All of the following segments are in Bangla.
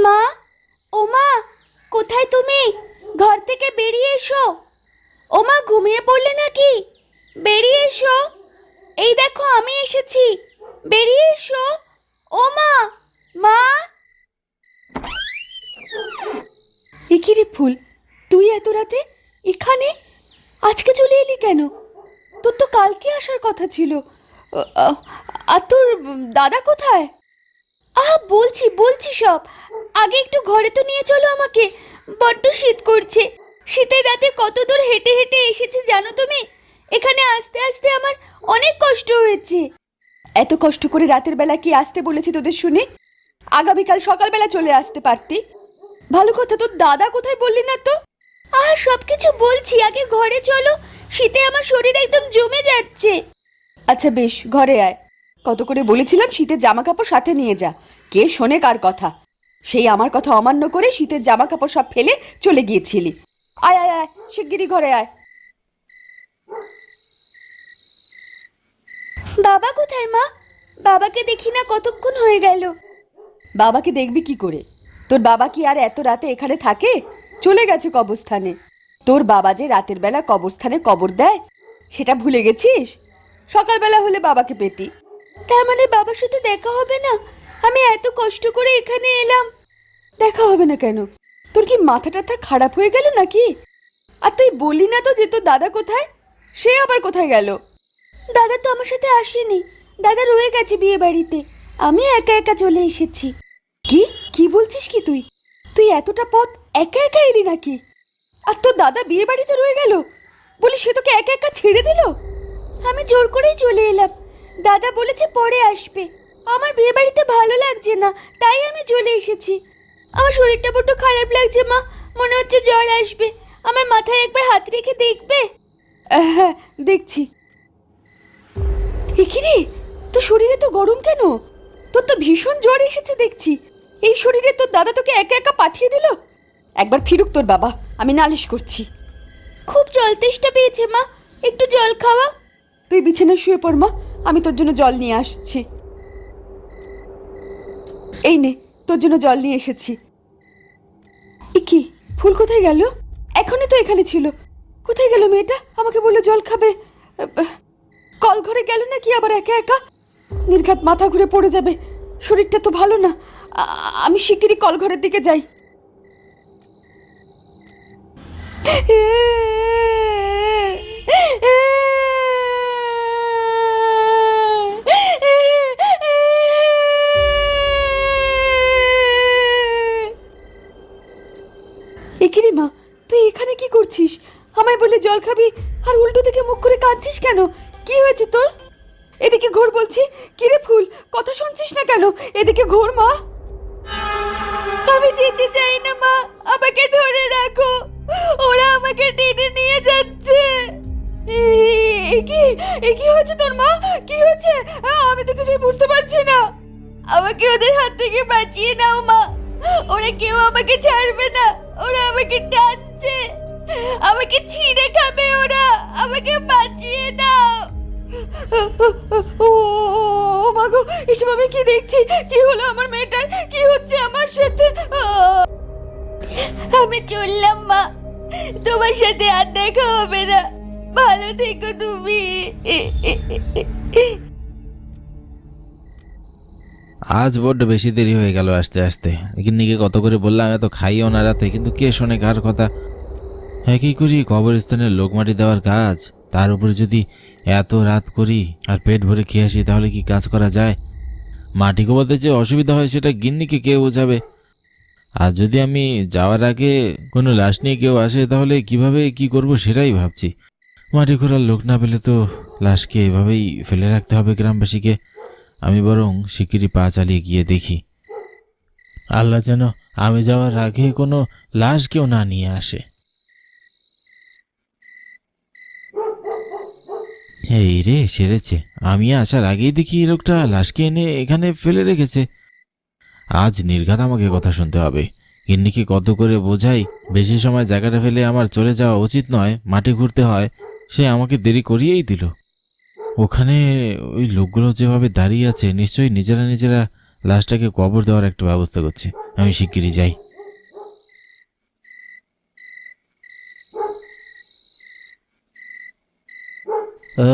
মা, ও মা, কোথায় তুমি? ঘর থেকে বেরিয়ে এসো। ও মা, ঘুমিয়ে পড়লে নাকি? বেরিয়ে এসো। এই দেখো আমি এসেছি, বেরিয়ে এসো। ও মা, মা। এ কি রে ফুল, তুই এত রাতে এখানে? আজকে চলে এলি কেন? তোর তো কালকে আসার কথা ছিল। আর তোর দাদা কোথায়? বলছি বলছি সব। আগে একটু ঘরে তো নিয়ে চলো আমাকে। বড্ড শীত করছে। শীতের রাতে কত দূর হেঁটে হেঁটে এসেছি জানো তুমি? এখানে আসতে আসতে আমার অনেক কষ্ট হয়েছে। এত কষ্ট করে রাতের বেলা কি আসতে বলেছি তোদের শুনে? আগামীকাল সকালবেলা চলে আসতে পারতি। ভালো কথা, তোর দাদা কোথায় বললি না তো? সবকিছু বলছি, আগে ঘরে চলো। শীতে আমার শরীর একদম জমে যাচ্ছে। আচ্ছা বেশ, ঘরে আয়। কত করে বলেছিলাম শীতের জামা কাপড় সাথে নিয়ে যা। কে শোনে কার কথা? সেই আমার কথা অমান্য করে শীতের জামা কাপড় সব ফেলে চলে গিয়েছিলি। আয় আয় আয়, শিগগিরই ঘরে আয়। বাবা কোথায় মা? বাবাকে দেখি না, কতক্ষণ হয়ে গেল। বাবাকে দেখবি কি করে? তোর বাবা কি আর এত রাতে এখানে থাকে? চলে গেছে কবরস্থানে। তোর বাবা যে রাতের বেলা কবরস্থানে কবর দেয়, সেটা ভুলে গেছিস? সকালবেলা হলে বাবাকে পেতি। তার মানে বাবার সাথে দেখা হবে না? আমি এত কষ্ট করে এখানে এলাম। দেখা হবে না কেন? তোর কি মাথা টাথা খারাপ হয়ে গেল নাকি? আর তুই বললি না তো যে তোর দাদা কোথায়? সে আবার কোথায় গেল? দাদা তো আমার সাথে আসেনি। দাদা রয়ে গেছে বিয়ে বাড়িতে। আমি একা একা চলে এসেছি। কি কি বলছিস কি তুই? তুই এতটা পথ একা একা এলি নাকি? আর তোর দাদা বিয়ে বাড়িতে রয়ে গেল বলি সে তোকে একা একা ছেড়ে দিল? আমি জোর করেই চলে এলাম। দাদা বলেছে পরে আসবে। আমার বিয়ে বাড়িতে ভালো লাগছে না, তাই আমি চলে এসেছি। আমার শরীরটা বড্ড খারাপ লাগছে মা, মনে হচ্ছে জ্বর আসবে। আমার মাথায় একবার হাত রেখে দেখবে? হ্যাঁ, দেখছি। কি রে, তোর শরীরে তো গরম কেন? তোর তো ভীষণ জ্বর এসেছে দেখছি। এই শরীরে তোর দাদা তোকে একা একা পাঠিয়ে দিল? একবার ফিরুক তোর বাবা, আমি নালিশ করছি। খুব জল তেষ্টা পেয়েছে মা, একটু জল খাওয়া। তুই বিছানায় শুয়ে পড় মা, আমি তোর জন্য জল নিয়ে আসছি। এই নে, তোর জন্য জল নিয়ে এসেছি। কি, ফুল কোথায় গেল? এখনই তো এখানে ছিল। কোথায় গেল মেয়েটা? আমাকে বললো জল খাবে। কল ঘরে গেল নাকি আবার একা একা? নির্ঘাত মাথা ঘুরে পড়ে যাবে। শরীরটা তো ভালো না। আমি শিগগিরই কল ঘরের দিকে যাই। একিরে মা, তুই এখানে কি করছিস? আমায় বলে জল খাবি আর উল্টো দিকে মুখ করে কাঁদছিস কেন? কি হয়েছে তোর? এদিকে ঘোর বলছি। কিরে ফুল, কথা শুনছিস না কেন? এদিকে ঘোর মা। আমি যেতে চাই না মা, আমাকে ধরে রাখো। ওরা আমাকে টেনে নিয়ে যাচ্ছে। কি হয়েছে তোর মা? কি হয়েছে? আমি তো কিছুই বুঝতে পারছি না। আমাকে ওদের হাত থেকে বাঁচিয়ে নাও মা। ওরা কেউ আমাকে ছাড়বে না। ওরা আমাকে টানছে, আমাকে ছিঁড়ে খাবে ওরা। আমাকে বাঁচিয়ে দাও। ও মা গো, এসব আমি কি দেখছি? কি হলো আমার মেয়েটার? কি হচ্ছে আমার সাথে? আমি চললাম মা, তোমার সাথে আর দেখা হবে না। ভালো থেকো তুমি। আজ বড্ড বেশি দেরি হয়ে গেল আসতে আসতে। গিন্নিকে কত করে বললাম এত খাইও না রাতে, কিন্তু কে শোনে কার কথা? একই করি কবরস্থানের লোক মাটি দেওয়ার কাজ, তার উপরে যদি এত রাত করি আর পেট ভরে খেয়ে আসি, তাহলে কি কাজ করা যায়? মাটি কোপাতে যে অসুবিধা হয় সেটা গিন্নিকে কে বোঝাবে? আর যদি আমি যাওয়ার আগে কোনো লাশ নিয়ে কেউ আসে, তাহলে কিভাবে কি করব সেটাই ভাবছি। মাটি খোঁড়ার লোক না পেলে তো লাশকে এভাবেই ফেলে রাখতে হবে গ্রামবাসীকে। আমি বরং শিগগিরই পা চালিয়ে গিয়ে দেখি, আল্লাহ যেন আমি যাওয়ার আগে কোনো লাশ কেউ না নিয়ে আসে। এই রে, সেরেছে। আমি আসার আগেই দেখি এই লোকটা লাশকে এনে এখানে ফেলে রেখেছে। আজ নির্ঘাত আমাকে কথা শুনতে হবে। গিন্নিকে কত করে বোঝাই বেশি সময় জায়গাটা ফেলে আমার চলে যাওয়া উচিত নয়, মাটি ঘুরতে হয়, সে আমাকে দেরি করিয়েই দিল। ওখানে ওই লোকগুলো যেভাবে দাঁড়িয়ে আছে, নিশ্চয়ই নিজেরা নিজেরা লাশটাকে কবর দেওয়ার একটা ব্যবস্থা করছে। আমি শিগগিরই যাই।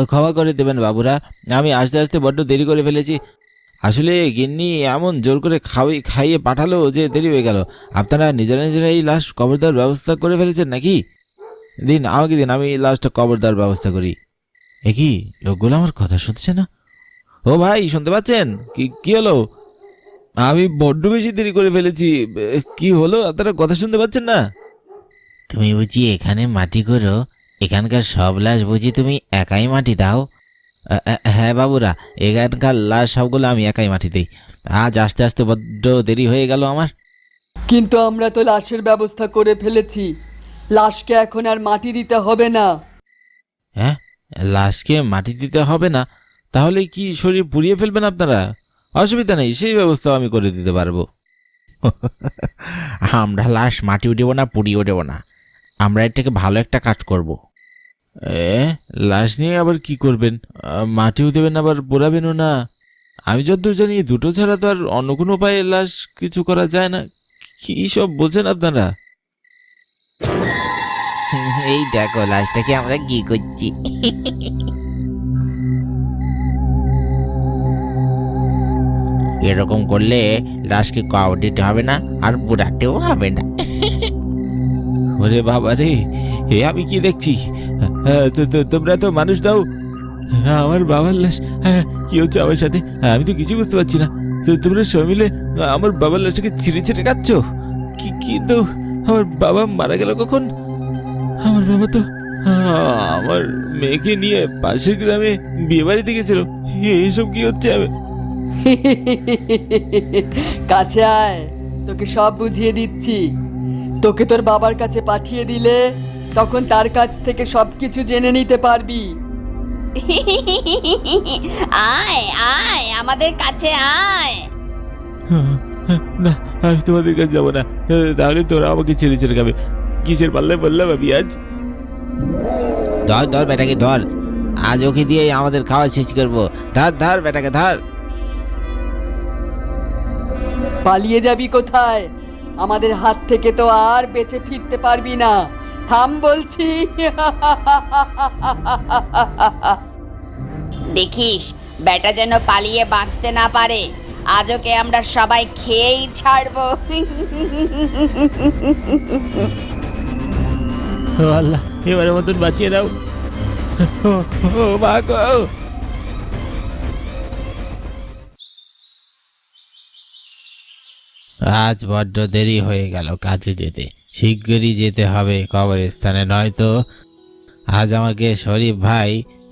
ক্ষমা করে দেবেন বাবুরা, আমি আসতে আসতে বড্ড দেরি করে ফেলেছি। আসলে গিন্নি এমন জোর করে খাইয়ে পাঠালো যে দেরি হয়ে গেল। আপনারা নিজেরা নিজেরা এই লাশ কবর দেওয়ার ব্যবস্থা করে ফেলেছেন নাকি? দিন, আমাকে দিন, আমি লাশটা কবর দেওয়ার ব্যবস্থা করি। এ কি, লোকগুলো আমার কথা শুনছে না? ও ভাই, শুনতে পাচ্ছেন? কি কি হলো? আমি বড্ড বেশি দেরি করে ফেলেছি। কি হলো, আপনারা কথা শুনতে পাচ্ছেন না? তুমি বুঝি এখানে মাটি করো? এখানকার সব লাশ বুঝি তুমি একাই মাটি দাও? হ্যাঁ বাবুরা, এখানকার লাশ সবগুলো আমি একাই মাটি দিই। আজ আস্তে আস্তে বড্ড দেরি হয়ে গেল আমার। কিন্তু আমরা তো লাশের ব্যবস্থা করে ফেলেছি, লাশকে এখন আর মাটি দিতে হবে না। হ্যাঁ, লাশকে মাটি দিতে হবে না? তাহলে কি শরীর পুড়িয়ে ফেলবেন আপনারা? অসুবিধা নেই, সেই ব্যবস্থাও আমি করে দিতে পারবো। আমরা লাশ মাটিও দেবো না, পুড়িয়েও দেবো না। আমরা এটাকে ভালো একটা কাজ করব। লাশ নিয়ে আবার কি করবেন? মাটিও দেবেন আবার পোড়াবেনও না? আমি যতদূর জানি দুটো ছাড়া তো আর অন্য কোনো উপায়ে লাশ কিছু করা যায় না। কি সব বলছেন আপনারা? এই দেখো লাশটাকে আমরা কি করছি। এরকম করলে লাশকে কবর দিতে হবে না, আর পোড়াতেও হবে না। ওরে বাবা রে, এ আমি কি দেখছি? তোমরা তো মানুষ দাও, আমার বাবার লাশ। কি হচ্ছে আমার সাথে? আমি তো কিছু বুঝতে পারছি না। তোমরা সবাই মিলে আমার বাবার লাশটাকে ছিঁড়ে ছিঁড়ে খাচ্ছ। কিন্তু আমার বাবা মারা গেল কখন? আমার বাবা তো আমার মেয়েকে নিয়ে পাশের গ্রামে বিয়ে বাড়িতে গেছিল। এইসব কি হচ্ছে? কাছে আয়, তোকে সব বুঝিয়ে দিচ্ছি। তোকে তোর বাবার কাছে পাঠিয়ে দিলে তখন তার কাছ থেকে সবকিছু জেনে নিতে পারবি। আয় আয় আমাদের কাছে আয়। না, আমি তোমাদের কাছে যাবো না। তাহলে তোরা আমাকে ছেড়ে ছেড়ে খাবে। কিসের পাল্লায় বললাম আমি আজ? ধর ধর বেটাকে ধর, আজ ওকে দিয়ে আমাদের খাওয়া শেষ করবো। ধর ধর বেটাকে ধর। পালিয়ে যাবি কোথায়? আমাদের হাত থেকে তো আর বেঁচে ফিরতে পারবি না। থাম বলছি। দেখিস বেটা যেন পালিয়ে বাঁচতে না পারে। আজ ওকে আমরা সবাই খেয়েই ছাড়বো। আল্লাহ, এবারের মতন বাঁচিয়ে দাও। ও মা গো! আজ বড্ড দেরি হয়ে গেল কাজে যেতে। শিগগিরই যেতে হবে কবরস্থানে, নয়তো আজ আমাকে শরীফ ভাই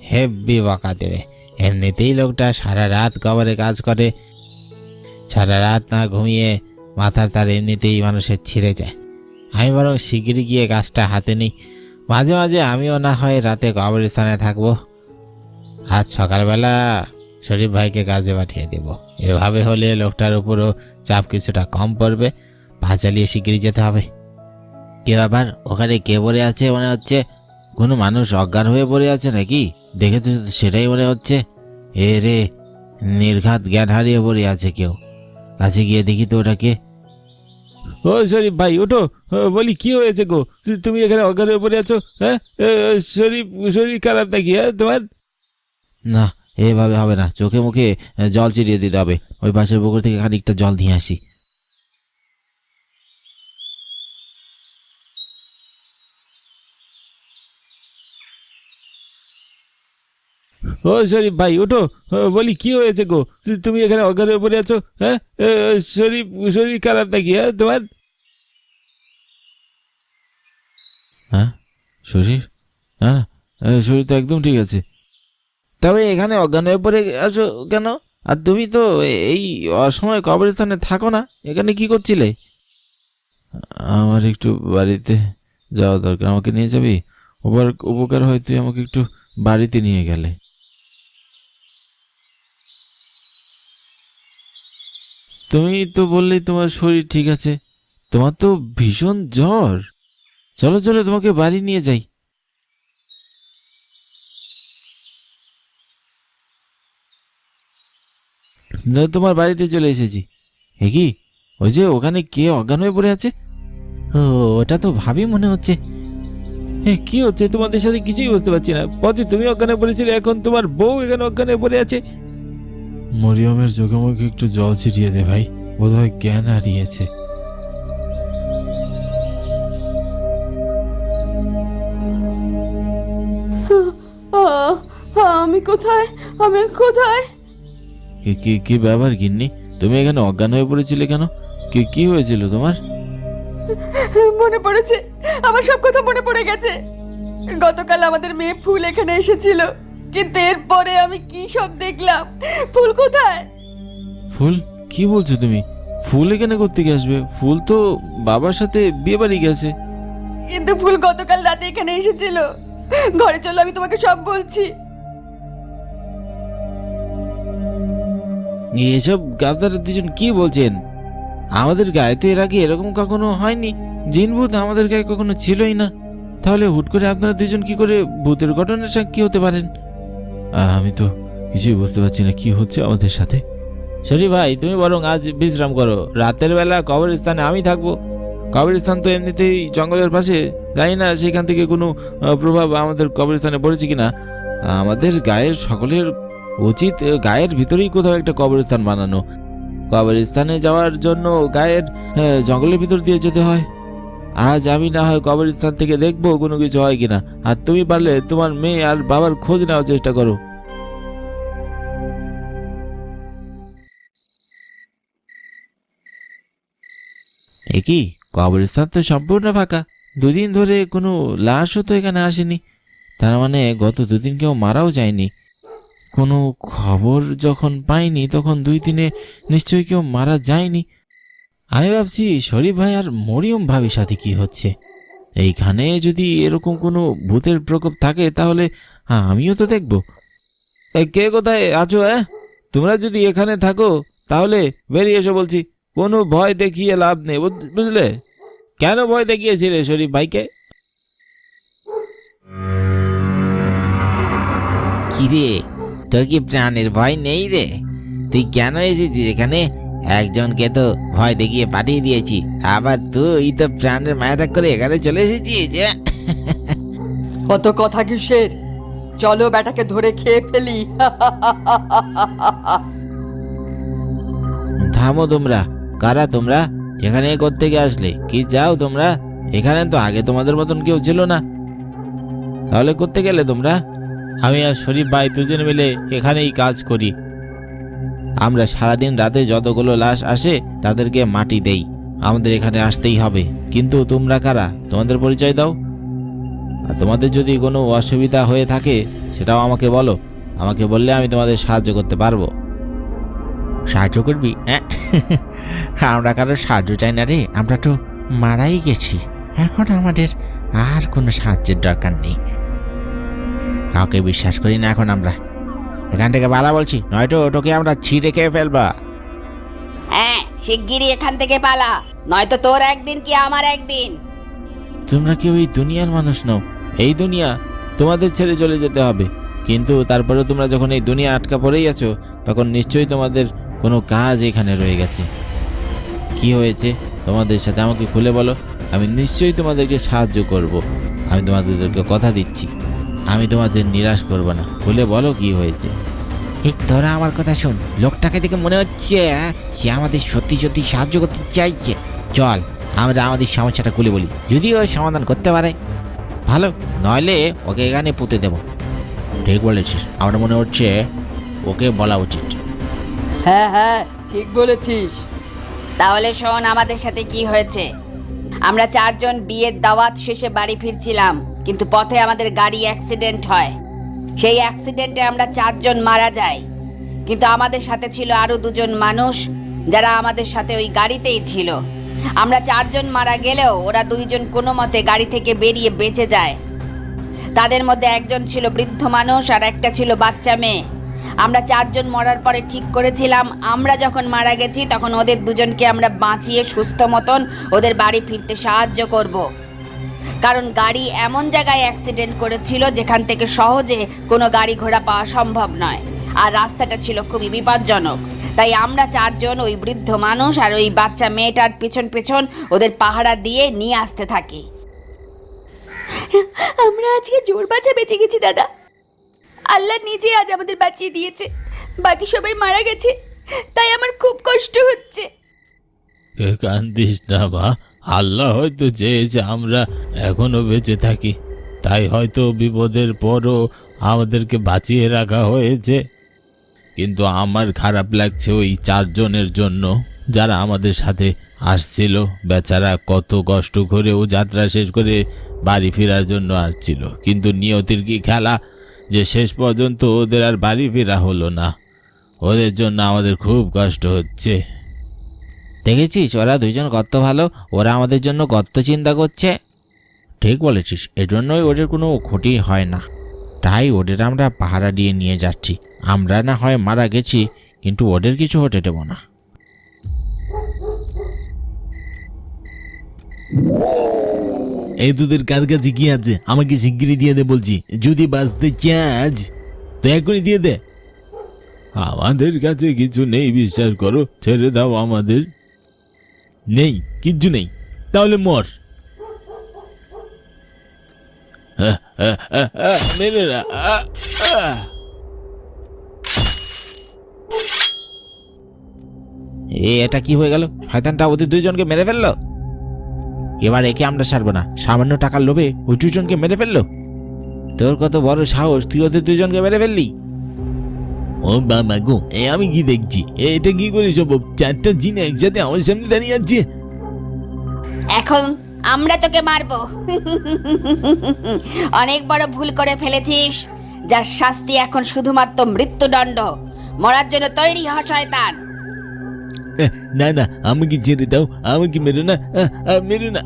হেব্বি বকা দেবে। এমনিতেই লোকটা সারা রাত কবরে কাজ করে, সারা রাত না ঘুমিয়ে মাথার তার এমনিতেই মানুষের ছিঁড়ে যায়। আমি বরং শিগগিরই গিয়ে কাজটা হাতে নিই। মাঝে মাঝে আমিও না হয় রাতে কবরস্থানে থাকবো। আজ সকালবেলা শরীফ ভাইকে কাজে পাঠিয়ে দেব। এভাবে হলে লোকটার উপরও চাপ কিছুটা কম পড়বে। পা চালিয়ে শিগগিরই যেতে হবে। কে আবার ওখানে কে পড়ে আছে মনে হচ্ছে? কোনো মানুষ অজ্ঞান হয়ে পড়ে আছে নাকি? দেখে তো সেটাই মনে হচ্ছে। এ রে, নির্ঘাত জ্ঞান হারিয়ে পড়ে আছে কেউ। কাছে গিয়ে দেখি তো ওটাকে। ও শরীফ ভাই, ওঠো। বলি কি হয়েছে গো? তুমি এখানে অজ্ঞান হয়ে পড়ে আছো? হ্যাঁ, শরীফ শরীর খারাপ নাকি? হ্যাঁ তোমার? না, এভাবে হবে না। চোখে মুখে জল চিরিয়ে দিতে হবে। ওই পাশের পুকুর থেকে খানিকটা জল নিয়ে আসি। ও শরীফ ভাই, ওঠো। বলি কি হয়েছে গো? তুমি এখানে অজ্ঞান হয়ে পড়ে আছো? হ্যাঁ, শরীর শরীর খারাপ নাকি? হ্যাঁ তোমার? হ্যাঁ, শরীর? হ্যাঁ, শরীর তো একদম ঠিক আছে। তবে এখানে অজ্ঞান হয়ে পড়ে আছো কেন? আর তুমি তো এই অসময়ে কবরস্থানে থাকো না, এখানে কি করছিলে? আমার একটু বাড়িতে যাওয়া দরকার, আমাকে নিয়ে যাবি? উপকার হয় তুই আমাকে একটু বাড়িতে নিয়ে গেলে। তুমি তো বললেই তোমার শরীর ঠিক আছে, তোমার তো ভীষণ জ্বর। চলো চলো, তোমাকে বাড়ি নিয়ে যাই। তোমার বাড়িতে চলে এসেছি। এ কি, ওই যে ওখানে কে অজ্ঞান হয়ে পড়ে আছে? ও, ওটা তো ভাবি মনে হচ্ছে। কি হচ্ছে তোমাদের সাথে কিছুই বুঝতে পারছি না। পথে তুমি অজ্ঞান হয়ে পড়েছিলে, এখন তোমার বউ এখানে অজ্ঞান হয়ে পড়ে আছে। মরিয়মের চোখে মুখে একটু জল ছিটিয়ে দে ভাই, বোধহয় জ্ঞান হারিয়েছে। আমি কোথায়, আমি কোথায়? কি কি কি ব্যাপার গিন্নি, তুমি এখানে অজ্ঞান হয়ে পড়েছিলে কেন? কি কি হয়েছিল তোমার? মনে পড়েছে, আমার সব কথা মনে পড়ে গেছে। গতকাল আমাদের মেয়ে ফুল এখানে এসেছিল, কিন্তু এরপরে আমি কি সব দেখলাম। ফুল কোথায়? ফুল? কি বলছো তুমি? ফুল এখানে করতে গিয়ে আসবে? ফুল তো বাবার সাথে বিয়ে বাড়ি গেছে। কিন্তু ফুল গতকাল রাতে এখানে এসেছিল। ঘরে চলো, আমি তোমাকে সব বলছি। এসব গাধার দুজন কি বলছেন? আমাদের গায়ে তো এর আগে এরকম কখনো হয়নি। জিন ভূত আমাদের গায়ে কখনো ছিলই না। তাহলে হুট করে আপনারা দুজন কি করে ভূতের ঘটনার সাক্ষী হতে পারেন? আমি তো কিছুই বুঝতে পারছি না কি হচ্ছে আমাদের সাথে। শরীফ ভাই, তুমি বরং আজ বিশ্রাম করো। রাতের বেলা কবরস্থানে আমি থাকবো। কবরস্থান তো এমনিতেই জঙ্গলের পাশে, জানি না সেখান থেকে কোনো প্রভাব আমাদের কবরস্থানে পড়েছে কিনা। আমাদের গায়ের সকলের উচিত গায়ের ভিতরেই কোথাও একটা কবরস্থান বানানো। কবরস্থানে যাওয়ার জন্য গায়ের জঙ্গলের ভিতর দিয়ে যেতে হয়। আজ আমি না হয় কবরস্থান থেকে দেখবো কোনো কিছু হয় কিনা, আর তুমি পারলে তোমার মেয়ে আর বাবার খোঁজ নেওয়ার চেষ্টা করো। কি, কবরস্থান তো সম্পূর্ণ ফাঁকা। দুদিন ধরে কোনো লাশও তো এখানে আসেনি। তার মানে গত দুদিন কেউ মারাও যায়নি। কোনো খবর যখন পাইনি তখন 2 দিনে নিশ্চয়ই কেউ মারা যায়নি। আমি ভাবছি শরীফ ভাই আর মরিয়ম ভাবির সাথে কি হচ্ছে। এইখানে যদি এরকম কোনো ভূতের প্রকোপ থাকে তাহলে আমিও তো দেখব। কে কোথায় আছো? তোমরা যদি এখানে থাকো তাহলে বেরিয়ে এসো বলছি। কোনো ভয় দেখিয়ে লাভ নেই, বুঝলে? কেন ভয় দেখিয়েছিলে শরীফ ভাইকে? কিরে, তোর কি প্রাণের ভয় নেই রে? তুই কেন এসেছিস এখানে? একজনকে তো ভয় দেখিয়ে পাঠিয়ে দিয়েছি, আবার তুই তো প্রাণের মায়া ত্যাগ করে এখানে চলে এসেছিস। কত কথা কিসের? চলো বেটাকে ধরে খেয়ে ফেলি। থামো তোমরা। কারা তোমরা? এখানে কোত্থেকে আসলে? কি চাও তোমরা? এখানে তো আগে তোমাদের মতন কেউ ছিল না। তাহলে করতে গেলে তোমরা? আমি আর শরীফ ভাই দুজনে মিলে এখানেই কাজ করি। আমরা সারাদিন রাতে যতগুলো লাশ আসে তাদেরকে মাটি দেই। আমাদের এখানে আসতেই হবে। কিন্তু তোমরা কারা? তোমাদের পরিচয় দাও। আর তোমাদের যদি কোনো অসুবিধা হয়ে থাকে সেটাও আমাকে বলো। আমাকে বললে আমি তোমাদের সাহায্য করতে পারবো। সাহায্য করবি? আমরা কারো সাহায্য চাই না রে, আমরা তো মারাই গেছি। এখন আমাদের আর কোনো সাহায্যের দরকার নেই। কাউকে বিশ্বাস করি না এখন আমরা। এখান থেকে পালা বলছি, নয়তো তোকে আমরা ছিঁড়ে খেয়ে ফেলবা। হ্যাঁ, শিগগিরই এখান থেকে পালা, নয়তো তোর একদিন কি আমার একদিন। তোমরা কেউ এই দুনিয়ার মানুষ নও। এই দুনিয়া তোমাদের ছেড়ে চলে যেতে হবে। কিন্তু তারপরে তোমরা যখন এই দুনিয়া আটকা পড়েই আছো তখন নিশ্চয়ই তোমাদের কোনো কাজ এখানে রয়ে গেছে। কি হয়েছে তোমাদের সাথে আমাকে খুলে বলো। আমি নিশ্চয়ই তোমাদেরকে সাহায্য করব। আমি তোমাদেরকে কথা দিচ্ছি, আমি তোমাদের নিরাশ করব না। খুলে বলো কি হয়েছে। এই তোরা আমার কথা শোন, লোকটাকে দেখে মনে হচ্ছে সে আমাদের সত্যি সত্যি সাহায্য করতে চাইছে। চল আমরা আমাদের সমস্যাটা খুলে বলি, যদি ও সমাধান করতে পারে ভালো, নইলে ওকে এখানে পুঁতে দেব। ঠিক বলেছিস, আমার মনে হচ্ছে ওকে বলা উচিত। হ্যাঁ হ্যাঁ, ঠিক বলেছিস। তাহলে শোন আমাদের সাথে কি হয়েছে। আমরা 4 জন বিয়ের দাওয়াত শেষে বাড়ি ফিরছিলাম, কিন্তু পথে আমাদের গাড়ি অ্যাক্সিডেন্ট হয়। সেই অ্যাক্সিডেন্টে আমরা 4 জন মারা যাই। কিন্তু আমাদের সাথে ছিল আরো 2 জন মানুষ যারা আমাদের সাথে ওই গাড়িতেই ছিল। আমরা 4 জন মারা গেলেও ওরা 2 জন কোনো মতে গাড়ি থেকে বেরিয়ে বেঁচে যায়। তাদের মধ্যে একজন ছিল বৃদ্ধ মানুষ আর একটা ছিল বাচ্চা মেয়ে। আমরা 4 জন মরার পরে ঠিক করেছিলাম আমরা যখন মারা গেছি তখন ওদের 2 জনকে আমরা বাঁচিয়ে সুস্থ মতন ওদের বাড়ি ফিরতে সাহায্য করব। কারণ গাড়ি এমন জায়গায় অ্যাক্সিডেন্ট করেছিল যেখান থেকে সহজে কোনো গাড়ি ঘোড়া পাওয়া সম্ভব নয়, আর রাস্তাটা ছিল খুবই বিপজ্জনক। তাই আমরা চারজন ওই বৃদ্ধ মানুষ আর ওই বাচ্চা মেয়েটার পেছন পেছন ওদের পাহারা দিয়ে নিয়ে আসতে থাকি। আমরা আজকে জোর বাঁচা বেঁচে গেছি দাদা। আল্লাহ নিজে আজ আমাদের বাঁচিয়ে দিয়েছে, বাকি সবাই মারা গেছে, তাই আমার খুব কষ্ট হচ্ছে। কান্দিস না মা, আল্লাহ হয়তো চেয়েছে আমরা এখনো বেঁচে থাকি, তাই হয়তো বিপদের পরও আমাদেরকে বাঁচিয়ে রাখা হয়েছে। কিন্তু আমার খারাপ লাগছে ওই চারজনের জন্য যারা আমাদের সাথে আসছিল। বেচারা কত কষ্ট করেও যাত্রা শেষ করে বাড়ি ফেরার জন্য আসছিল, কিন্তু নিয়তির কি খেলা যে শেষ পর্যন্ত ওদের আর বাড়ি ফেরা হলো না। ওদের জন্য আমাদের খুব কষ্ট হচ্ছে। দেখেছিস, ওরা দুইজন কত ভালো, ওরা আমাদের জন্য কত চিন্তা করছে। ঠিক বলেছিস, এজন্যই ওদের কোনো ক্ষতি হয় না, তাই ওদের আমরা পাহারা দিয়ে নিয়ে যাচ্ছি। আমরা না হয় মারা গেছি, কিন্তু ওদের কিছু হতে দেব না। এই তোদের কার কাছে কি আছে আমাকে শিগগিরই দিয়ে দে বলছি। যদি বাঁচতে চাস দয়া করে দিয়ে দে। আমাদের কাছে কিছু নেই, বিশ্বাস করো, ছেড়ে দাও আমাদের। নেই, কিচ্ছু নেই, তাহলে মর। মেরে না। এটা কি হয়ে গেল? শয়তানটা ওদের দুইজনকে মেরে ফেললো। এবার একে আমরা ছাড়বো না, সামান্য টাকার লোভে ওই দুজনকে মেরে ফেললো। তোর কত বড় সাহস, তুই ওদের দুজনকে মেরে ফেললি? ও বাবা গো, আমি কি দেখছি? এটা কি করে সম্ভব? চারটা জিন একসাথে আমার সামনে দাঁড়িয়ে আছে। এখন আমরা তোকে মারবো। অনেক বড় ভুল করে ফেলেছিস, যার শাস্তি এখন শুধুমাত্র মৃত্যুদণ্ড। মরার জন্য তৈরি হ শয়তান। না না, আমাকে ছেড়ে দাও, আমাকে মেরো না, মেরো না।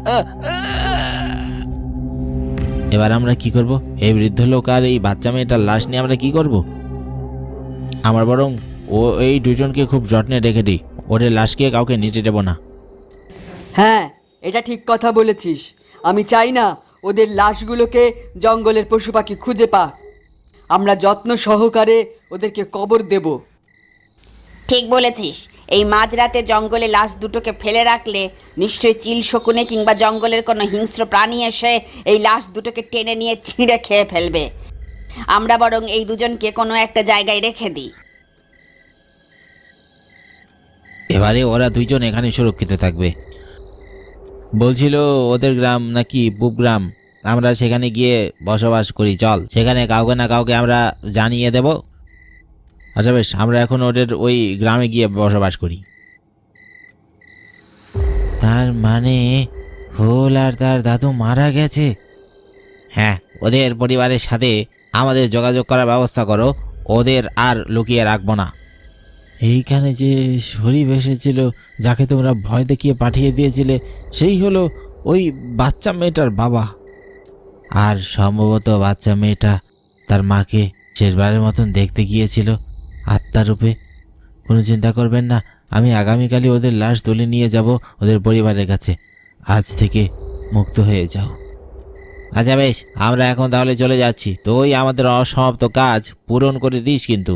এবার আমরা কি করব? এই বৃদ্ধ লোক আর এই বাচ্চা মেয়েটার লাশ নিয়ে আমরা কি করব? আমার বরং এই দুজনকে খুব যত্নে রেখে দিই, ওদের লাশকে কাউকে নিতে দেব না। হ্যাঁ, এটা ঠিক কথা বলেছিস। আমি চাই না ওদের লাশগুলোকে জঙ্গলের পশু পাখি খুঁজে পাক। আমরা যত্ন সহকারে ওদেরকে কবর দেব। ঠিক বলেছিস। এই মাঝরাতে জঙ্গলে লাশ দুটোকে ফেলে রাখলে নিশ্চয়ই চিল শকুনে কিংবা জঙ্গলের কোনো হিংস্র প্রাণী এসে এই লাশ দুটোকে টেনে নিয়ে ছিঁড়ে খেয়ে ফেলবে। আমরা বরং এই দুজনকে কোনো একটা জায়গায় রেখে দিই। এবারে ওরা দুইজন এখানে সুরক্ষিত থাকবে। বলছিল ওদের গ্রাম নাকি পূব গ্রাম, আমরা সেখানে গিয়ে বসবাস করি। চল, সেখানে কাউকে না কাউকে আমরা জানিয়ে দেব। আচ্ছা বেশ, আমরা এখন ওদের ওই গ্রামে গিয়ে বসবাস করি। তার মানে ফুল আর তার দাদু মারা গেছে? হ্যাঁ, ওদের পরিবারের সাথে আমাদের যোগাযোগ করার ব্যবস্থা করো, ওদের আর লুকিয়ে রাখবো না। এইখানে যে শরীফ এসেছিল, যাকে তোমরা ভয় দেখিয়ে পাঠিয়ে দিয়েছিলে, সেই হলো ওই বাচ্চা মেয়েটার বাবা। আর সম্ভবত বাচ্চা মেয়েটা তার মাকে শেষবারের মতন দেখতে গিয়েছিল আত্মারূপে। কোনো চিন্তা করবেন না, আমি আগামীকালই ওদের লাশ তুলে নিয়ে যাব ওদের পরিবারের কাছে। আজ থেকে মুক্ত হয়ে যাও। আচ্ছা বেশ, আমরা এখন তাহলে চলে যাচ্ছি। তুই আমাদের অসমাপ্ত কাজ পূরণ করে দিস কিন্তু।